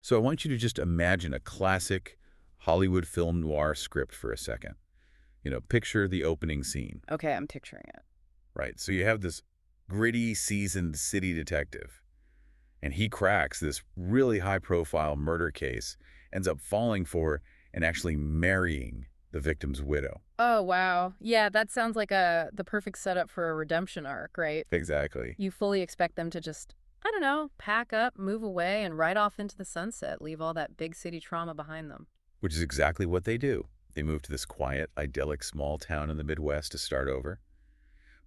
So I want you to just imagine a classic Hollywood film noir script for a second. Picture the opening scene, Okay, I'm picturing it. right? So you have this gritty, seasoned city detective, and he cracks this really high-profile murder case, ends up falling for and actually marrying the victim's widow. Oh, wow. Yeah, that sounds like the perfect setup for a redemption arc, right? Exactly. You fully expect them to just, I don't know, pack up, move away, and ride off into the sunset, leave all that big city trauma behind them. Which is exactly what they do. They move to this quiet, idyllic small town in the Midwest to start over.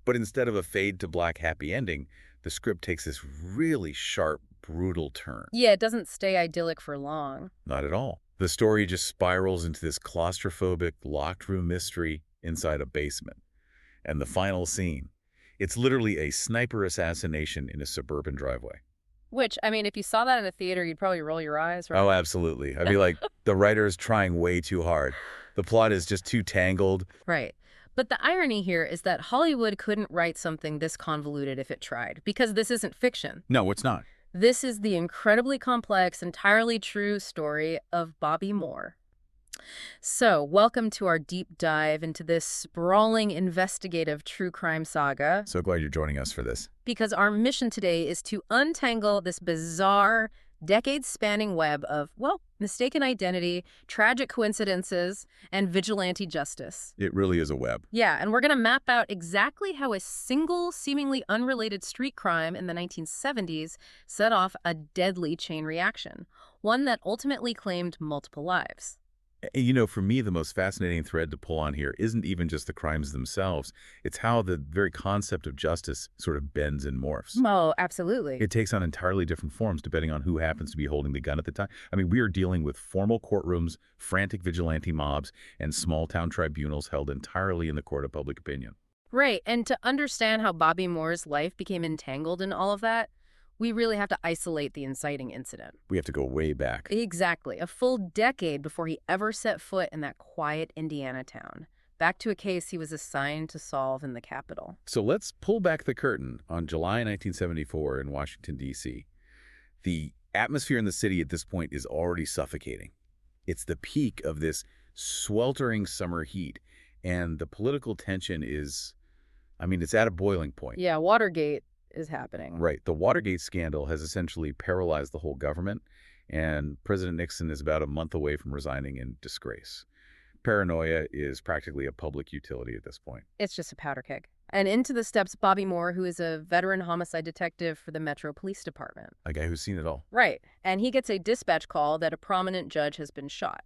But instead of a fade to black happy ending, the script takes this really sharp, brutal turn. Yeah, it doesn't stay idyllic for long. Not at all. The story just spirals into this claustrophobic, locked room mystery inside a basement. And the final scene, it's literally a sniper assassination in a suburban driveway. Which, I mean, if you saw that in a theater, you'd probably roll your eyes, right? Oh, absolutely. I'd be like, the writer's trying way too hard. The plot is just too tangled. Right. But the irony here is that Hollywood couldn't write something this convoluted if it tried, because this isn't fiction. No, it's not. This is the incredibly complex, entirely true story of Bobby Moore. So, welcome to our deep dive into this sprawling investigative true crime saga, So glad you're joining us for this. because our mission today is to untangle this bizarre, decades-spanning web of, well, mistaken identity, tragic coincidences, and vigilante justice. It really is a web. Yeah, and we're going to map out exactly how a single, seemingly unrelated street crime in the 1970s set off a deadly chain reaction, one that ultimately claimed multiple lives. For me, the most fascinating thread to pull on here isn't even just the crimes themselves. It's how the very concept of justice sort of bends and morphs. Oh, absolutely. It takes on entirely different forms depending on who happens to be holding the gun at the time. I mean, we are dealing with formal courtrooms, frantic vigilante mobs, and small-town tribunals held entirely in the court of public opinion. Right, and to understand how Bobby Moore's life became entangled in all of that, we really have to isolate the inciting incident. We have to go way back. Exactly, a full decade before he ever set foot in that quiet Indiana town, back to a case he was assigned to solve in the capital. So let's pull back the curtain on July 1974 in Washington, D.C. The atmosphere in the city at this point is already suffocating. It's the peak of this sweltering summer heat, and the political tension is, it's at a boiling point. Yeah, Watergate is happening. Right. The Watergate scandal has essentially paralyzed the whole government, and President Nixon is about a month away from resigning in disgrace. Paranoia is practically a public utility at this point. It's just a powder keg. And into the steps Bobby Moore, who is a veteran homicide detective for the Metro Police Department. A guy who's seen it all. Right. And he gets a dispatch call that a prominent judge has been shot.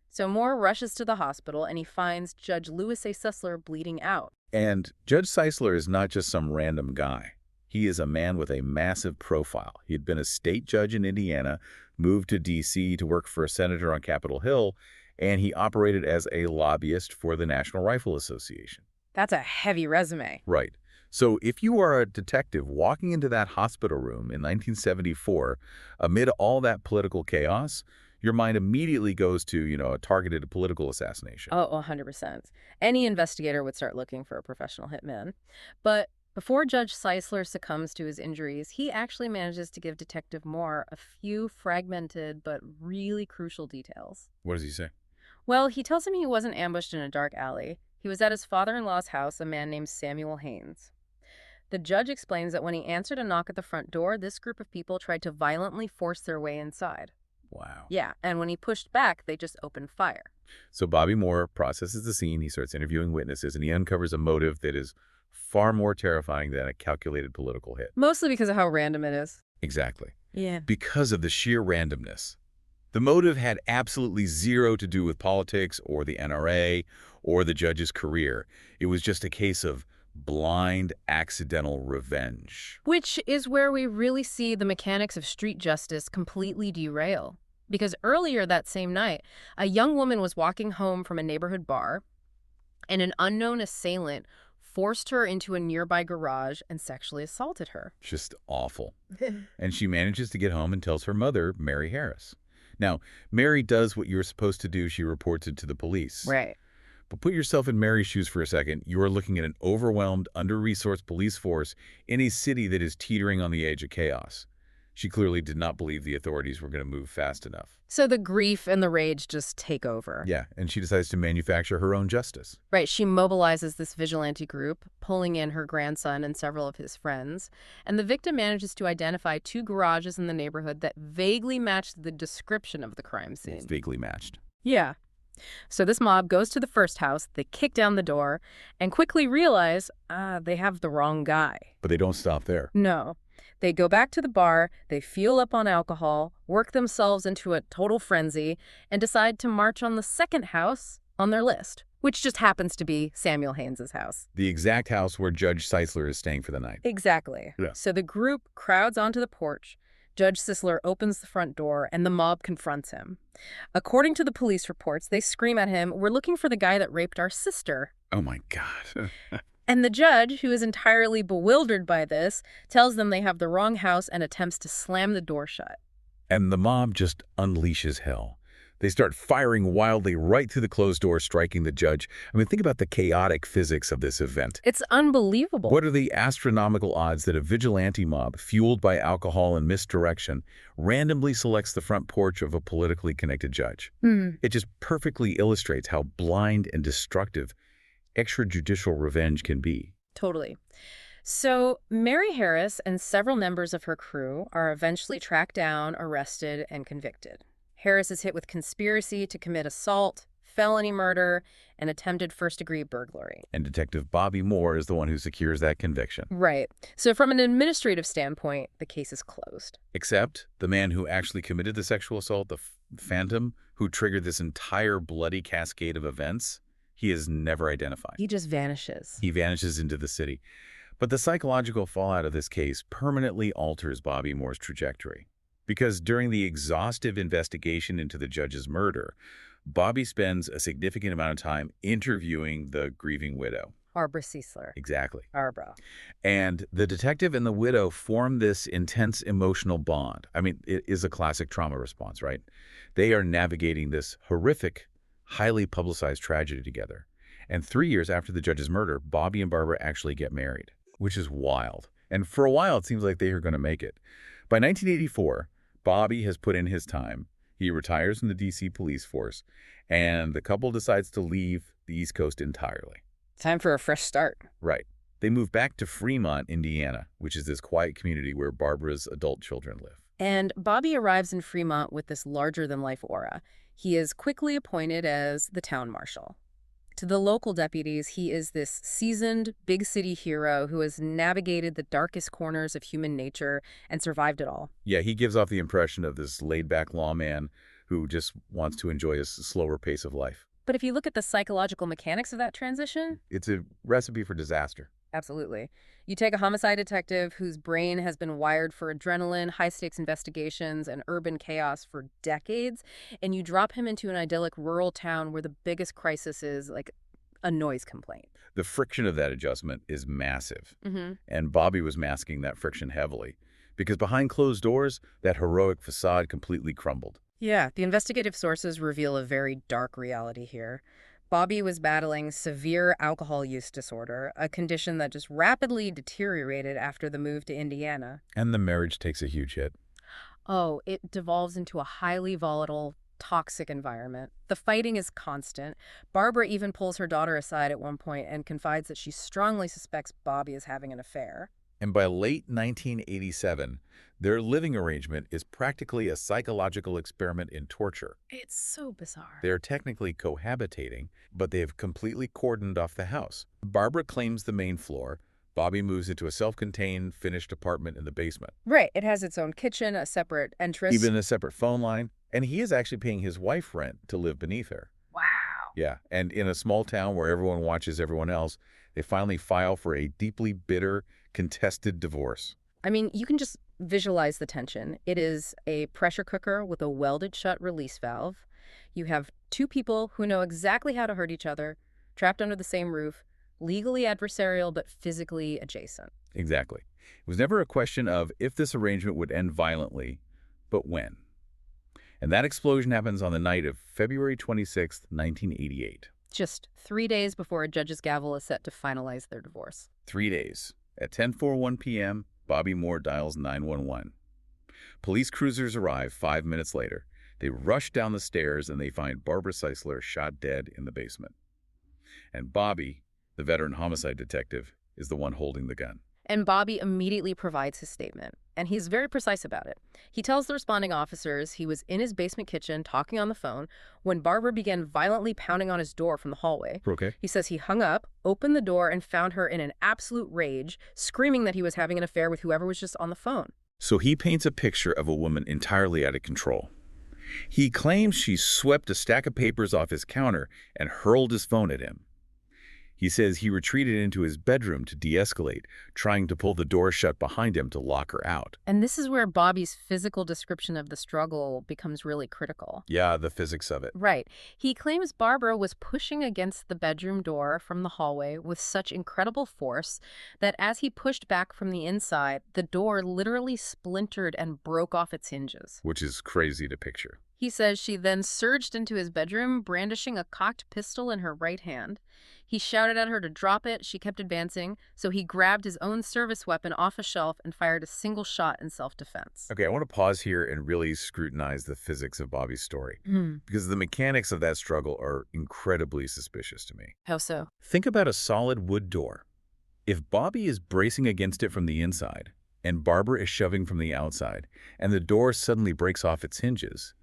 So Moore rushes to the hospital and he finds Judge Louis A. Sussler bleeding out. And Judge Seisler is not just some random guy. He is a man with a massive profile. He had been a state judge in Indiana, moved to D.C. to work for a senator on Capitol Hill, and he operated as a lobbyist for the National Rifle Association. That's a heavy resume. Right. So if you are a detective walking into that hospital room in 1974, amid all that political chaos, your mind immediately goes to, a targeted political assassination. Oh, 100%. Any investigator would start looking for a professional hitman. But before Judge Seisler succumbs to his injuries, he actually manages to give Detective Moore a few fragmented but really crucial details. What does he say? Well, he tells him he wasn't ambushed in a dark alley. He was at his father-in-law's house, a man named Samuel Haynes. The judge explains that when he answered a knock at the front door, this group of people tried to violently force their way inside. Wow. Yeah, and when he pushed back, they just opened fire. So Bobby Moore processes the scene, he starts interviewing witnesses, and he uncovers a motive that is far more terrifying than a calculated political hit. Mostly because of how random it is. Exactly. Yeah. Because of the sheer randomness. The motive had absolutely zero to do with politics or the NRA or the judge's career. It was just a case of blind, accidental revenge. Which is where we really see the mechanics of street justice completely derail. Because earlier that same night, a young woman was walking home from a neighborhood bar, and an unknown assailant forced her into a nearby garage and sexually assaulted her. Just awful. And she manages to get home and tells her mother, Mary Harris. Now, Mary does what you're supposed to do. She reports it to the police. Right. But put yourself in Mary's shoes for a second. You are looking at an overwhelmed, under-resourced police force in a city that is teetering on the edge of chaos. She clearly did not believe the authorities were going to move fast enough. So the grief and the rage just take over. Yeah, and she decides to manufacture her own justice. Right, she mobilizes this vigilante group, pulling in her grandson and several of his friends, and the victim manages to identify 2 garages in the neighborhood that vaguely match the description of the crime scene. It's vaguely matched. Yeah. So this mob goes to the first house, they kick down the door, and quickly realize, they have the wrong guy. But they don't stop there. No. They go back to the bar, they fuel up on alcohol, work themselves into a total frenzy, and decide to march on the second house on their list, which just happens to be Samuel Haynes' house. The exact house where Judge Seisler is staying for the night. Exactly. Yeah. So the group crowds onto the porch. Judge Sisler opens the front door, and the mob confronts him. According to the police reports, they scream at him, "We're looking for the guy that raped our sister." Oh, my God. And the judge, who is entirely bewildered by this, tells them they have the wrong house and attempts to slam the door shut. And the mob just unleashes hell. They start firing wildly right through the closed door, striking the judge. I mean, think about the chaotic physics of this event. It's unbelievable. What are the astronomical odds that a vigilante mob, fueled by alcohol and misdirection, randomly selects the front porch of a politically connected judge? It just perfectly illustrates how blind and destructive extrajudicial revenge can be. Totally. So Mary Harris and several members of her crew are eventually tracked down, arrested, and convicted. Harris is hit with conspiracy to commit assault, felony murder, and attempted first-degree burglary. And Detective Bobby Moore is the one who secures that conviction. Right. So from an administrative standpoint, the case is closed. Except the man who actually committed the sexual assault, the phantom who triggered this entire bloody cascade of events, he is never identified. He just vanishes. He vanishes into the city. But the psychological fallout of this case permanently alters Bobby Moore's trajectory. Because during the exhaustive investigation into the judge's murder, Bobby spends a significant amount of time interviewing the grieving widow. Barbara Sisler. Exactly. Barbara. And the detective and the widow form this intense emotional bond. I mean, it is a classic trauma response, right? They are navigating this horrific, highly publicized tragedy together. And 3 years after the judge's murder, Bobby and Barbara actually get married, which is wild. And for a while, it seems like they are going to make it. By 1984, Bobby has put in his time. He retires from the D.C. police force, and the couple decides to leave the East Coast entirely. Time for a fresh start. Right. They move back to Fremont, Indiana, which is this quiet community where Barbara's adult children live. And Bobby arrives in Fremont with this larger-than-life aura. He is quickly appointed as the town marshal. To the local deputies, he is this seasoned, big city hero who has navigated the darkest corners of human nature and survived it all. Yeah, he gives off the impression of this laid-back lawman who just wants to enjoy a slower pace of life. But if you look at the psychological mechanics of that transition... It's a recipe for disaster. Absolutely. You take a homicide detective whose brain has been wired for adrenaline, high-stakes investigations, and urban chaos for decades, and you drop him into an idyllic rural town where the biggest crisis is, like, a noise complaint. The friction of that adjustment is massive. And Bobby was masking that friction heavily, because behind closed doors, that heroic facade completely crumbled. Yeah, the investigative sources reveal a very dark reality here. Bobby was battling severe alcohol use disorder, a condition that just rapidly deteriorated after the move to Indiana. And the marriage takes a huge hit. Oh, it devolves into a highly volatile, toxic environment. The fighting is constant. Barbara even pulls her daughter aside at one point and confides that she strongly suspects Bobby is having an affair. And by late 1987, their living arrangement is practically a psychological experiment in torture. It's so bizarre. They're technically cohabitating, but they have completely cordoned off the house. Barbara claims the main floor. Bobby moves into a self-contained, finished apartment in the basement. Right. It has its own kitchen, a separate entrance. Even a separate phone line. And he is actually paying his wife rent to live beneath her. Wow. Yeah. And in a small town where everyone watches everyone else, they finally file for a deeply bitter, contested divorce. I mean, you can just visualize the tension. It is a pressure cooker with a welded shut release valve. You have 2 people who know exactly how to hurt each other, trapped under the same roof, legally adversarial but physically adjacent. Exactly. It was never a question of if this arrangement would end violently, but when. And that explosion happens on the night of February 26, 1988. Just 3 days before a judge's gavel is set to finalize their divorce. 3 days. At 10:41 p.m., Bobby Moore dials 911. Police cruisers arrive 5 minutes later. They rush down the stairs and they find Barbara Seisler shot dead in the basement. And Bobby, the veteran homicide detective, is the one holding the gun. And Bobby immediately provides his statement, and he's very precise about it. He tells the responding officers he was in his basement kitchen talking on the phone when Barbara began violently pounding on his door from the hallway. Okay. He says he hung up, opened the door, and found her in an absolute rage, screaming that he was having an affair with whoever was just on the phone. So he paints a picture of a woman entirely out of control. He claims she swept a stack of papers off his counter and hurled his phone at him. He says he retreated into his bedroom to de-escalate, trying to pull the door shut behind him to lock her out. And this is where Bobby's physical description of the struggle becomes really critical. Yeah, the physics of it. Right. He claims Barbara was pushing against the bedroom door from the hallway with such incredible force that as he pushed back from the inside, the door literally splintered and broke off its hinges. Which is crazy to picture. He says she then surged into his bedroom, brandishing a cocked pistol in her right hand. He shouted at her to drop it. She kept advancing, so he grabbed his own service weapon off a shelf and fired a single shot in self-defense. Okay, I want to pause here and really scrutinize the physics of Bobby's story, because the mechanics of that struggle are incredibly suspicious to me. How so? Think about a solid wood door. If Bobby is bracing against it from the inside, and Barbara is shoving from the outside, and the door suddenly breaks off its hinges,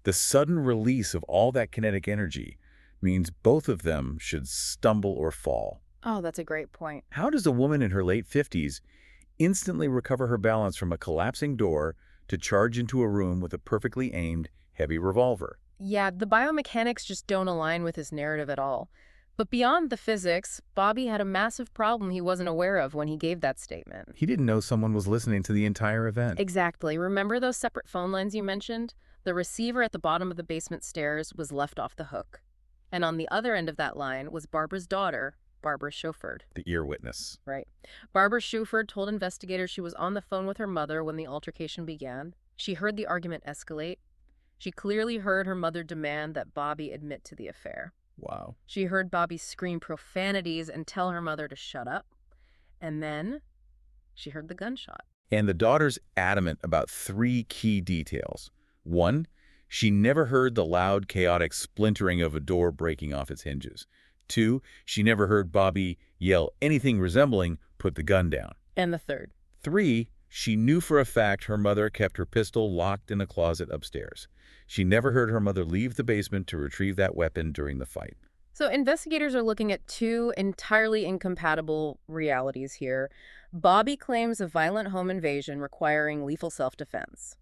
the sudden release of all that kinetic energy means both of them should stumble or fall. Oh, that's a great point. How does a woman in her late 50s instantly recover her balance from a collapsing door to charge into a room with a perfectly aimed, heavy revolver? Yeah, the biomechanics just don't align with his narrative at all. But beyond the physics, Bobby had a massive problem he wasn't aware of when he gave that statement. He didn't know someone was listening to the entire event. Exactly. Remember those separate phone lines you mentioned? The receiver at the bottom of the basement stairs was left off the hook. And on the other end of that line was Barbara's daughter, Barbara Shuford. The ear witness. Right. Barbara Shuford told investigators she was on the phone with her mother when the altercation began. She heard the argument escalate. She clearly heard her mother demand that Bobby admit to the affair. Wow. She heard Bobby scream profanities and tell her mother to shut up. And then she heard the gunshot. And the daughter's adamant about 3 key details. 1, she never heard the loud, chaotic splintering of a door breaking off its hinges. 2, she never heard Bobby yell anything resembling, "Put the gun down." And the third. 3, she knew for a fact her mother kept her pistol locked in a closet upstairs. She never heard her mother leave the basement to retrieve that weapon during the fight. So investigators are looking at 2 entirely incompatible realities here. Bobby claims a violent home invasion requiring lethal self-defense.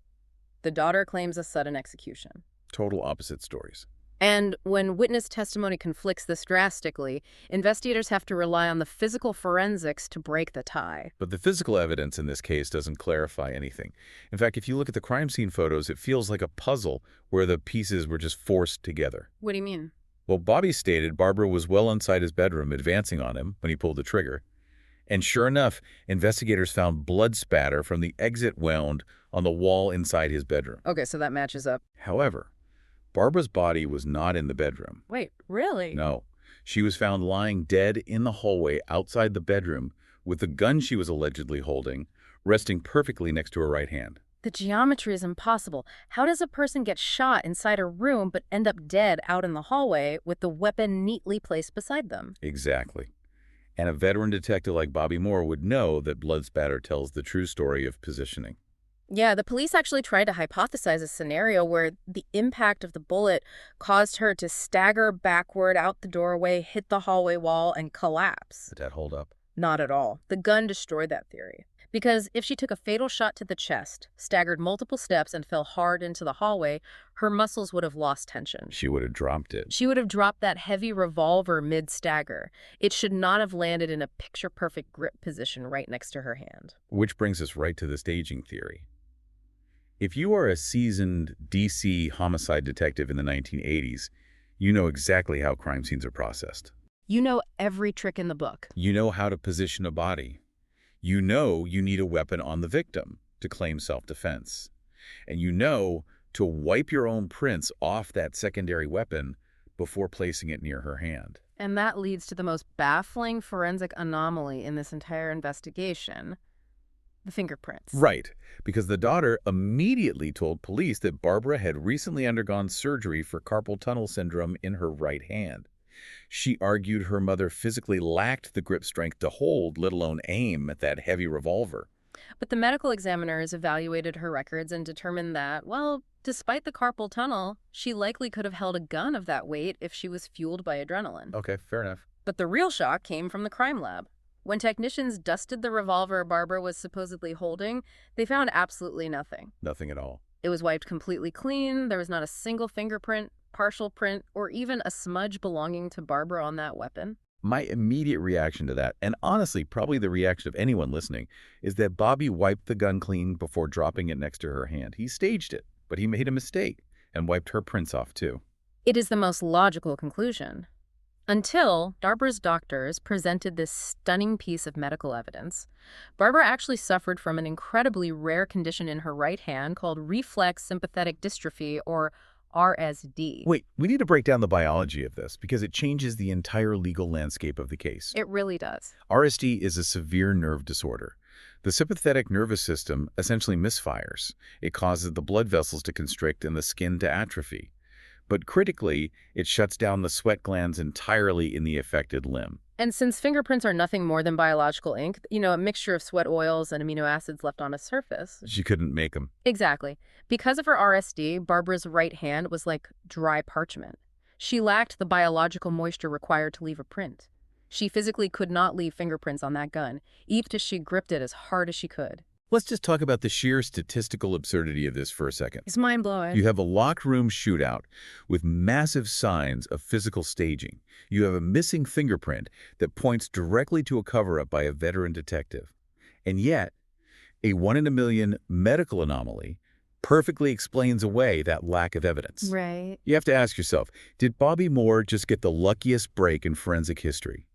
The daughter claims a sudden execution. Total opposite stories. And when witness testimony conflicts this drastically, investigators have to rely on the physical forensics to break the tie. But the physical evidence in this case doesn't clarify anything. In fact, if you look at the crime scene photos, it feels like a puzzle where the pieces were just forced together. What do you mean? Well, Bobby stated Barbara was well inside his bedroom advancing on him when he pulled the trigger. And sure enough, investigators found blood spatter from the exit wound on the wall inside his bedroom. Okay, so that matches up. However, Barbara's body was not in the bedroom. Wait, really? No. She was found lying dead in the hallway outside the bedroom with the gun she was allegedly holding resting perfectly next to her right hand. The geometry is impossible. How does a person get shot inside a room but end up dead out in the hallway with the weapon neatly placed beside them? Exactly. And a veteran detective like Bobby Moore would know that blood spatter tells the true story of positioning. Yeah, the police actually tried to hypothesize a scenario where the impact of the bullet caused her to stagger backward out the doorway, hit the hallway wall, and collapse. Did that hold up? Not at all. The gun destroyed that theory. Because if she took a fatal shot to the chest, staggered multiple steps, and fell hard into the hallway, her muscles would have lost tension. She would have dropped it. She would have dropped that heavy revolver mid-stagger. It should not have landed in a picture-perfect grip position right next to her hand. Which brings us right to the staging theory. If you are a seasoned DC homicide detective in the 1980s, you know exactly how crime scenes are processed. You know every trick in the book. You know how to position a body. You know you need a weapon on the victim to claim self-defense. And you know to wipe your own prints off that secondary weapon before placing it near her hand. And that leads to the most baffling forensic anomaly in this entire investigation. the fingerprints. Right, because the daughter immediately told police that Barbara had recently undergone surgery for carpal tunnel syndrome in her right hand. She argued her mother physically lacked the grip strength to hold, let alone aim, at that heavy revolver. But the medical examiners evaluated her records and determined that, well, despite the carpal tunnel, she likely could have held a gun of that weight if she was fueled by adrenaline. Okay, fair enough. But the real shock came from the crime lab. When technicians dusted the revolver Barbara was supposedly holding, they found absolutely nothing. Nothing at all. It was wiped completely clean. There was not a single fingerprint, partial print, or even a smudge belonging to Barbara on that weapon. My immediate reaction to that, and honestly probably the reaction of anyone listening, is that Bobby wiped the gun clean before dropping it next to her hand. He staged it, but he made a mistake and wiped her prints off too. It is the most logical conclusion. Until Barbara's doctors presented this stunning piece of medical evidence. Barbara actually suffered from an incredibly rare condition in her right hand called reflex sympathetic dystrophy, or RSD. Wait, we need to break down the biology of this because it changes the entire legal landscape of the case. It really does. RSD is a severe nerve disorder. The sympathetic nervous system essentially misfires. It causes the blood vessels to constrict and the skin to atrophy. But critically, it shuts down the sweat glands entirely in the affected limb. And since fingerprints are nothing more than biological ink, a mixture of sweat oils and amino acids left on a surface. She couldn't make them. Exactly. Because of her RSD, Barbara's right hand was like dry parchment. She lacked the biological moisture required to leave a print. She physically could not leave fingerprints on that gun, even if she gripped it as hard as she could. Let's just talk about the sheer statistical absurdity of this for a second. It's mind-blowing. You have a locked room shootout with massive signs of physical staging. You have a missing fingerprint that points directly to a cover-up by a veteran detective. And yet, a 1 in a million medical anomaly perfectly explains away that lack of evidence. Right. You have to ask yourself, did Bobby Moore just get the luckiest break in forensic history?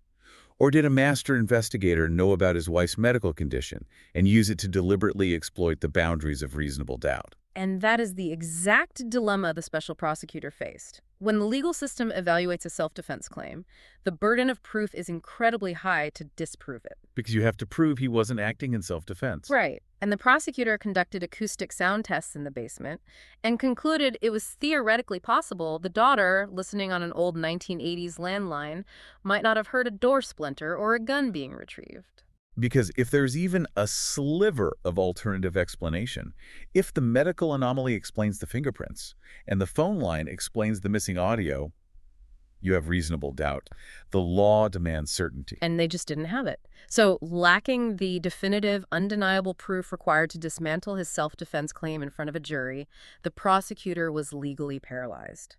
Or did a master investigator know about his wife's medical condition and use it to deliberately exploit the boundaries of reasonable doubt? And that is the exact dilemma the special prosecutor faced. When the legal system evaluates a self-defense claim, the burden of proof is incredibly high to disprove it. Because you have to prove he wasn't acting in self-defense. Right. And the prosecutor conducted acoustic sound tests in the basement and concluded it was theoretically possible the daughter, listening on an old 1980s landline, might not have heard a door splinter or a gun being retrieved. Because if there's even a sliver of alternative explanation, if the medical anomaly explains the fingerprints and the phone line explains the missing audio, you have reasonable doubt. The law demands certainty. And they just didn't have it. So, lacking the definitive, undeniable proof required to dismantle his self-defense claim in front of a jury, the prosecutor was legally paralyzed.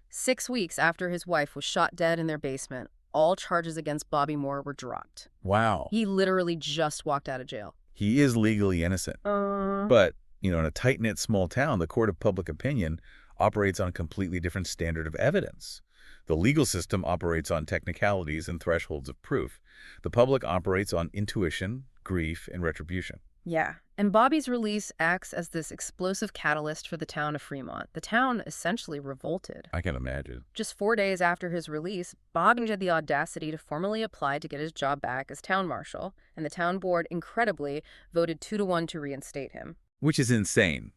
6 weeks after his wife was shot dead in their basement, all charges against Bobby Moore were dropped. Wow. He literally just walked out of jail. He is legally innocent. But, in a tight-knit small town, the court of public opinion operates on a completely different standard of evidence. The legal system operates on technicalities and thresholds of proof. The public operates on intuition, grief, and retribution. Yeah, and Bobby's release acts as this explosive catalyst for the town of Fremont. The town essentially revolted. I can imagine. Just 4 days after his release, Bobby had the audacity to formally apply to get his job back as town marshal, and the town board, incredibly, voted 2-1 to reinstate him. Which is insane.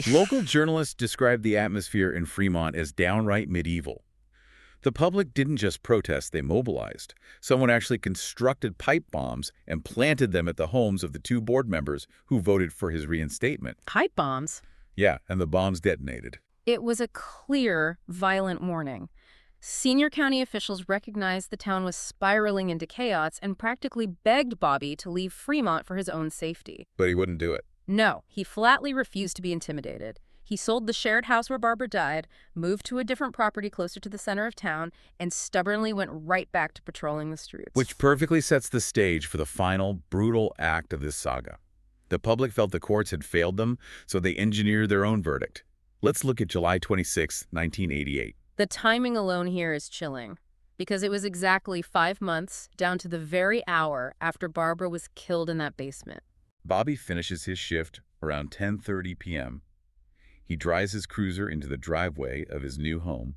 Local journalists described the atmosphere in Fremont as downright medieval. The public didn't just protest, they mobilized. Someone actually constructed pipe bombs and planted them at the homes of the 2 board members who voted for his reinstatement. Pipe bombs? Yeah, and the bombs detonated. It was a clear, violent warning. Senior county officials recognized the town was spiraling into chaos and practically begged Bobby to leave Fremont for his own safety. But he wouldn't do it. No, he flatly refused to be intimidated. He sold the shared house where Barbara died, moved to a different property closer to the center of town, and stubbornly went right back to patrolling the streets. Which perfectly sets the stage for the final, brutal act of this saga. The public felt the courts had failed them, so they engineered their own verdict. Let's look at July 26, 1988. The timing alone here is chilling, because it was exactly 5 months, down to the very hour, after Barbara was killed in that basement. Bobby finishes his shift around 10:30 p.m. He drives his cruiser into the driveway of his new home.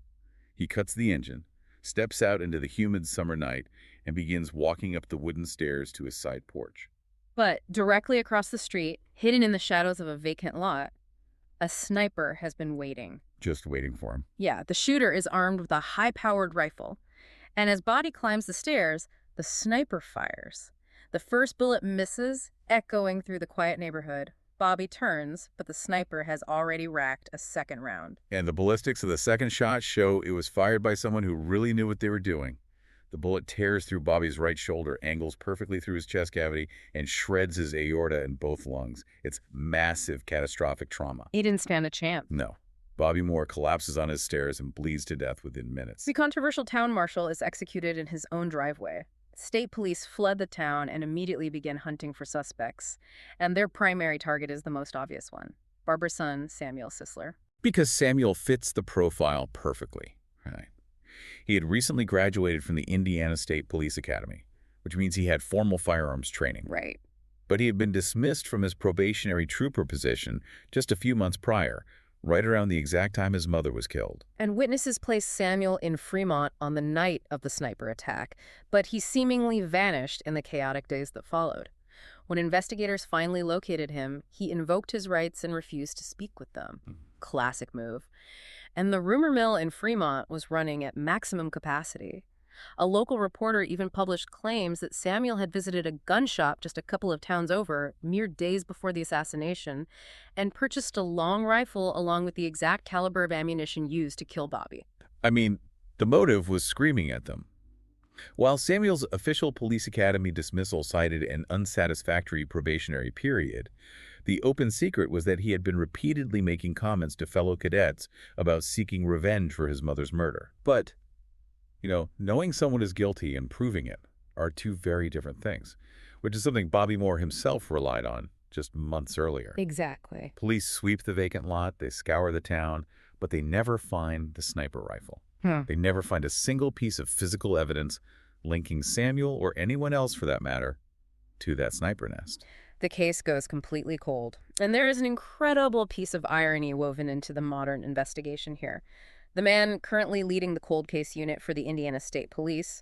He cuts the engine, steps out into the humid summer night, and begins walking up the wooden stairs to his side porch. But directly across the street, hidden in the shadows of a vacant lot, a sniper has been waiting. Just waiting for him. Yeah, the shooter is armed with a high-powered rifle. And as Bobby climbs the stairs, the sniper fires. The first bullet misses, echoing through the quiet neighborhood. Bobby turns, but the sniper has already racked a second round. And the ballistics of the second shot show it was fired by someone who really knew what they were doing. The bullet tears through Bobby's right shoulder, angles perfectly through his chest cavity, and shreds his aorta and both lungs. It's massive, catastrophic trauma. He didn't stand a chance. No. Bobby Moore collapses on his stairs and bleeds to death within minutes. The controversial town marshal is executed in his own driveway. State police fled the town and immediately began hunting for suspects. And their primary target is the most obvious one, Barbara's son, Samuel Sisler. Because Samuel fits the profile perfectly. Right. He had recently graduated from the Indiana State Police Academy, which means he had formal firearms training. Right. But he had been dismissed from his probationary trooper position just a few months prior, right around the exact time his mother was killed. And witnesses placed Samuel in Fremont on the night of the sniper attack, but he seemingly vanished in the chaotic days that followed. When investigators finally located him, he invoked his rights and refused to speak with them. Classic move. And the rumor mill in Fremont was running at maximum capacity. A local reporter even published claims that Samuel had visited a gun shop just a couple of towns over, mere days before the assassination, and purchased a long rifle along with the exact caliber of ammunition used to kill Bobby. I mean, the motive was screaming at them. While Samuel's official police academy dismissal cited an unsatisfactory probationary period, the open secret was that he had been repeatedly making comments to fellow cadets about seeking revenge for his mother's murder. But, knowing someone is guilty and proving it are two very different things, which is something Bobby Moore himself relied on just months earlier. Exactly. Police sweep the vacant lot, they scour the town, but they never find the sniper rifle. They never find a single piece of physical evidence linking Samuel, or anyone else for that matter, to that sniper nest. The case goes completely cold. And there is an incredible piece of irony woven into the modern investigation here. The man currently leading the cold case unit for the Indiana State Police,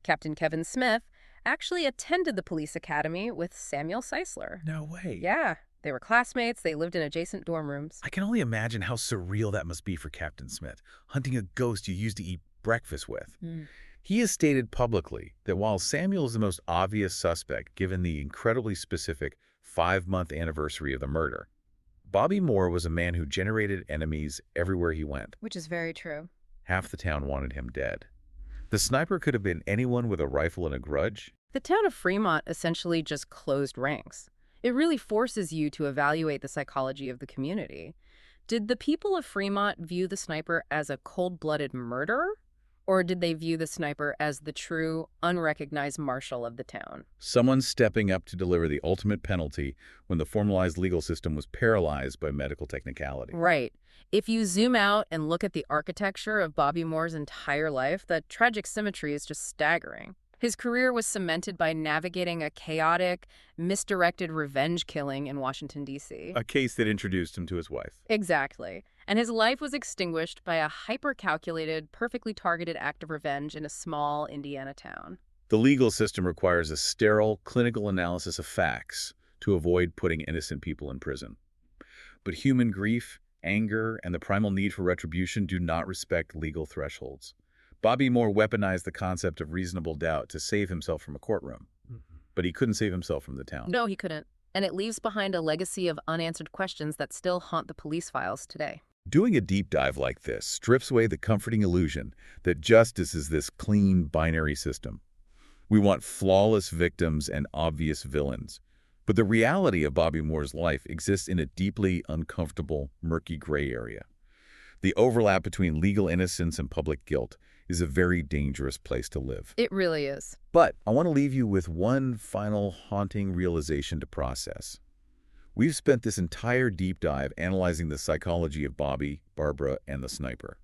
Captain Kevin Smith, actually attended the police academy with Samuel Sisler. No way. Yeah, they were classmates. They lived in adjacent dorm rooms. I can only imagine how surreal that must be for Captain Smith, hunting a ghost you used to eat breakfast with. He has stated publicly that while Samuel is the most obvious suspect given the incredibly specific 5-month anniversary of the murder, Bobby Moore was a man who generated enemies everywhere he went. Which is very true. Half the town wanted him dead. The sniper could have been anyone with a rifle and a grudge. The town of Fremont essentially just closed ranks. It really forces you to evaluate the psychology of the community. Did the people of Fremont view the sniper as a cold-blooded murderer? Or did they view the sniper as the true, unrecognized marshal of the town? Someone stepping up to deliver the ultimate penalty when the formalized legal system was paralyzed by medical technicality. Right. If you zoom out and look at the architecture of Bobby Moore's entire life, the tragic symmetry is just staggering. His career was cemented by navigating a chaotic, misdirected revenge killing in Washington, D.C. A case that introduced him to his wife. Exactly. And his life was extinguished by a hyper-calculated, perfectly targeted act of revenge in a small Indiana town. The legal system requires a sterile, clinical analysis of facts to avoid putting innocent people in prison. But human grief, anger, and the primal need for retribution do not respect legal thresholds. Bobby Moore weaponized the concept of reasonable doubt to save himself from a courtroom. But he couldn't save himself from the town. No, he couldn't. And it leaves behind a legacy of unanswered questions that still haunt the police files today. Doing a deep dive like this strips away the comforting illusion that justice is this clean, binary system. We want flawless victims and obvious villains. But the reality of Bobby Moore's life exists in a deeply uncomfortable, murky gray area. The overlap between legal innocence and public guilt is a very dangerous place to live. It really is. But I want to leave you with one final haunting realization to process. We've spent this entire deep dive analyzing the psychology of Bobby, Barbara, and the sniper.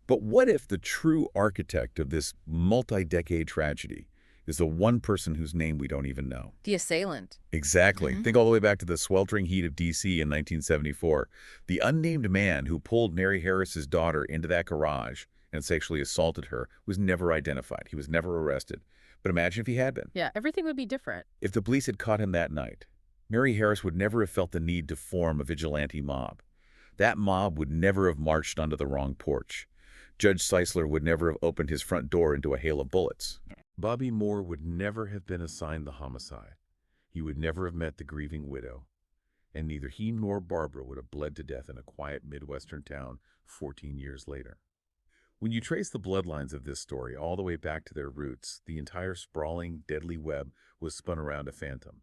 But what if the true architect of this multi-decade tragedy is the one person whose name we don't even know? The assailant. Exactly. Think all the way back to the sweltering heat of D.C. in 1974. The unnamed man who pulled Mary Harris's daughter into that garage and sexually assaulted her was never identified. He was never arrested. But imagine if he had been. Yeah, everything would be different. If the police had caught him that night, Mary Harris would never have felt the need to form a vigilante mob. That mob would never have marched onto the wrong porch. Judge Seisler would never have opened his front door into a hail of bullets. Bobby Moore would never have been assigned the homicide. He would never have met the grieving widow. And neither he nor Barbara would have bled to death in a quiet Midwestern town 14 years later. When you trace the bloodlines of this story all the way back to their roots, the entire sprawling, deadly web was spun around a phantom.